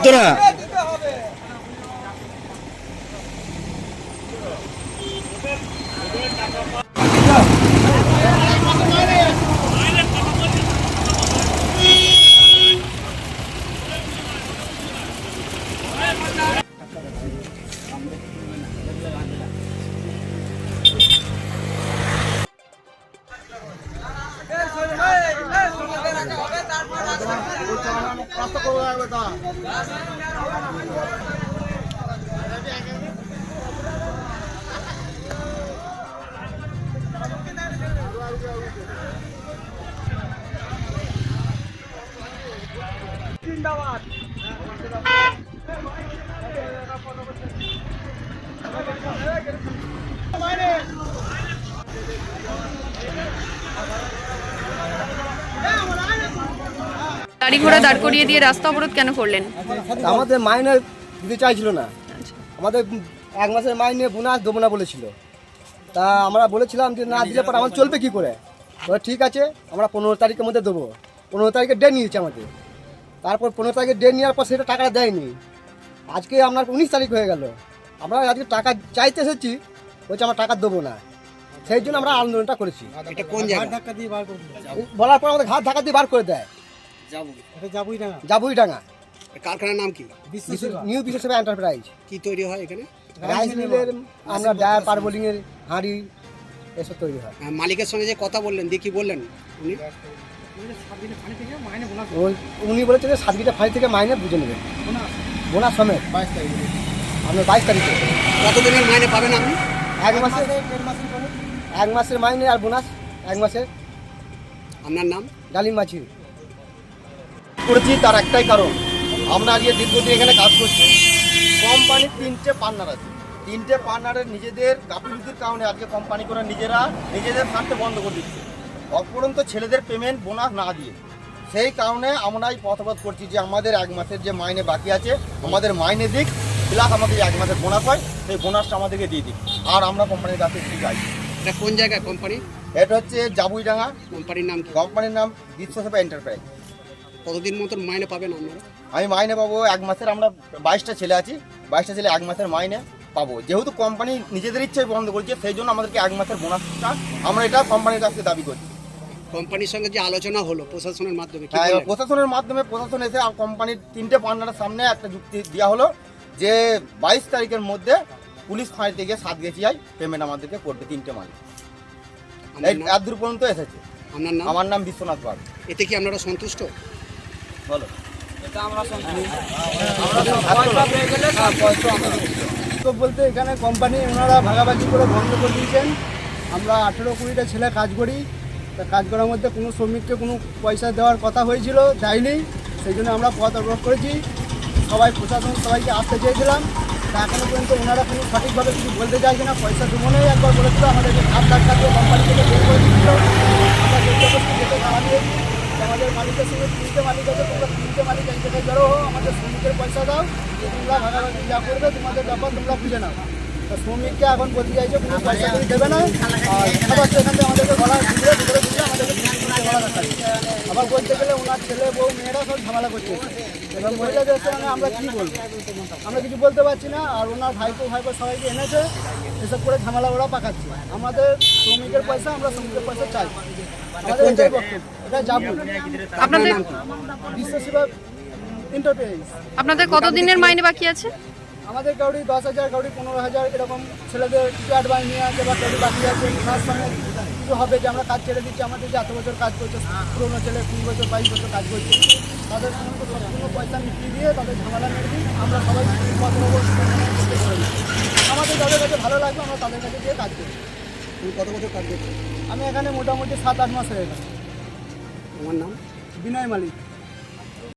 তোরা গাড়ি ঘোড়া দাঁড় করিয়ে দিয়ে রাস্তা অবরোধ কেন করলেন? আমাদের মাইনে দিতে চাইছিল না, আমাদের 1 মাসের মাইনে বোনাস দেবো না বলেছিল। তা আমরা বলেছিলাম যে না দিলে পর আমার চলবে কি করে। ঠিক আছে, আমরা 15 তারিখের মধ্যে দেবো। 15 তারিখে ডেট নিয়েছে আমাদের। তারপর 15 তারিখে ডেট নেওয়ার পর সেটা টাকাটা দেয়নি। আজকে আপনার 19 তারিখ হয়ে গেল, আমরা আজকে টাকা চাইতে এসেছি, বলছে আমরা টাকা দেবো না। সেই জন্য আমরা আন্দোলনটা করেছি। এটা কোন জায়গা? বলার পর আমাদের ঘাট ধাক্কা দিয়ে বার করে দেয়। জাবুইডাঙ্গা। কারখানার নাম কি? New Bishwaseba enterprise. কি তৈরি হয় এখানে? রাইস মিলের, আমরা ডায়ার পারবোলিং এর হাঁড়ি এসব তৈরি হয়। মালিকের সঙ্গে যে কথা বললেন দিয়ে কি বললেন উনি? উনি বলেছেন যে 7 ফাঁড়ি থেকে মাইনে বুঝে নেবেন, বোনাস সমেত। 22 তারিখে, আপনার 22 তারিখে। কতদিনের মাইনে পাবেন আপনি? 1 মাসের, 1 মাসের মাইনে আর বোনাস 1 মাসের। আপনার নাম? ডালিম মাঝি। করেছি তার একটাই কারণ, আমরা আজকে দীর্ঘদিন এখানে কাজ করছি। কোম্পানির 3টে পার্টনার আছে, 3টে পার্টনারের নিজেদের গাফিলতির কারণে আজকে কোম্পানি করে নিজেদের ফান্ডে বন্ধ করে দিচ্ছে, অপরন্ত ছেলেদের পেমেন্ট বোনাস না দিয়ে। সেই কারণে আমরা এই পথবোধ করছি যে আমাদের 1 মাসের যে মাইনে বাকি আছে আমাদের মাইনে দিক, প্লাস আমাদের 1 মাসের বোনাস হয়, সেই বোনাসটা আমাদেরকে দিয়ে দিক। আর আমরা কোম্পানির কাছে কি চাই। এটা কোন জায়গায় কোম্পানি? এটা হচ্ছে জাবুইডাঙ্গা। কোম্পানির নাম কি? কোম্পানির নাম বিশ্বসেবা এন্টারপ্রাইজ। কতদিন মতন মাইনে পাবেন আপনারা? আমি মাইনে পাবো 1 মাসের, আমরা 22টা ছেলে আছি, 22টা ছেলে 1 মাসের মাইনে পাবো। যেহেতু কোম্পানি নিজেদের ইচ্ছায় বন্ধ করছে, সেই জন্য আমাদেরকে 1 মাসের বোনাসটা আমরা এটা কোম্পানির কাছে দাবি করছি। কোম্পানির সঙ্গে যে আলোচনা হলো প্রশাসনের মাধ্যমে, হ্যাঁ, প্রশাসনের মাধ্যমে প্রশাসন এসে কোম্পানির 3টে পার্টনারের সামনে একটা যুক্তি দেওয়া হলো যে 22 তারিখের মধ্যে পুলিশ ফাঁড়ি থেকে সাতগেছিয়ায় পেমেন্ট আমাদেরকে করবে 3টে মালিক। এত দূর পর্যন্ত এসেছে। আপনার নাম? আমার নাম বিশ্বনাথ বাগ। এতে কি আপনারা সন্তুষ্ট? বলো। তো বলতে এখানে কোম্পানি ওনারা ভাগাভাগি করে বন্ধ করে দিয়েছেন। আমরা 18-20টা ছেলে কাজ করি, তা কাজ করার মধ্যে কোনো শ্রমিককে কোনো পয়সা দেওয়ার কথা হয়েছিল, দেয়নি। সেই জন্য আমরা পথ অবরোধ করেছি। সবাই প্রশাসন সবাইকে আসতে চেয়েছিলাম, তা এখনও পর্যন্ত ওনারা কোনো সঠিকভাবে কিছু বলতে চাইছে না। পয়সা দেবো নেই একবার বলেছিল, আমাদেরকে ঘাট ধাক্কা দিয়ে কোম্পানি থেকে বের করে দিচ্ছিল। আমরা চেষ্টা করছি যেতে জানা দিয়েছি আমাদের মালিকের সঙ্গে 3টে মালিক আছে, তোমরা 3টে মালিক এক জায়গায় জড়ো হো, আমাদের শ্রমিকের পয়সা দাও, তোমরা ভাগাভাগি যা করবে তোমাদের ব্যাপার তোমরা বুঝে নাও। তা শ্রমিককে এখন বলতে চাইছে কোনো পয়সা করে দেবে না, আর দেখা যাচ্ছে এখান থেকে আমাদেরকে গলা ঘুরে আমাদেরকে গলা দেখাচ্ছে। আবার বলতে গেলে ওনার ছেলে বউ মেয়েরা সব ঝামেলা করছে, এবার মহিলাদের সঙ্গে আমরা কী বলবো, আমরা কিছু বলতে পারছি না। আর ওনার ভাইপো সবাইকে এনেছে, এসব করে ঝামেলা ওরা পাকাচ্ছে। আমাদের শ্রমিকের পয়সা, আমরা শ্রমিকের পয়সা চাই। আমাদের এটাই বক্তব্য। এটা যাবো আপনাদের বিশ্বসেবা এন্টারপ্রাইজ। আপনাদের কতদিনের মাইনে বাকি আছে? আমাদের কাউরি 10,000, কাউরি 15,000, এরকম ছেলেদের কিছু অ্যাডভান্স নিয়ে আছে বা কাউরি বাকি আছে। তার সঙ্গে কিছু হবে যে আমরা কাজ ছেড়ে দিচ্ছি, আমাদের যে এত বছর কাজ করছে, পুরোনো ছেলে 20 বছর 22 বছর কাজ করছে, তাদের সমস্ত সম্পূর্ণ পয়সা মিটিয়ে দিয়ে তাদের ঝামেলা মেরে দিই। আমরা সবাই আমাদের যাদের কাছে ভালো লাগবে আমরা তাদের কাছে গিয়ে কাজ করি। তুমি কত বছর কাজ করছো? আমি এখানে মোটামুটি 7-8 মাস হয়ে গেছে। আমার নাম? বিনয় মালিক।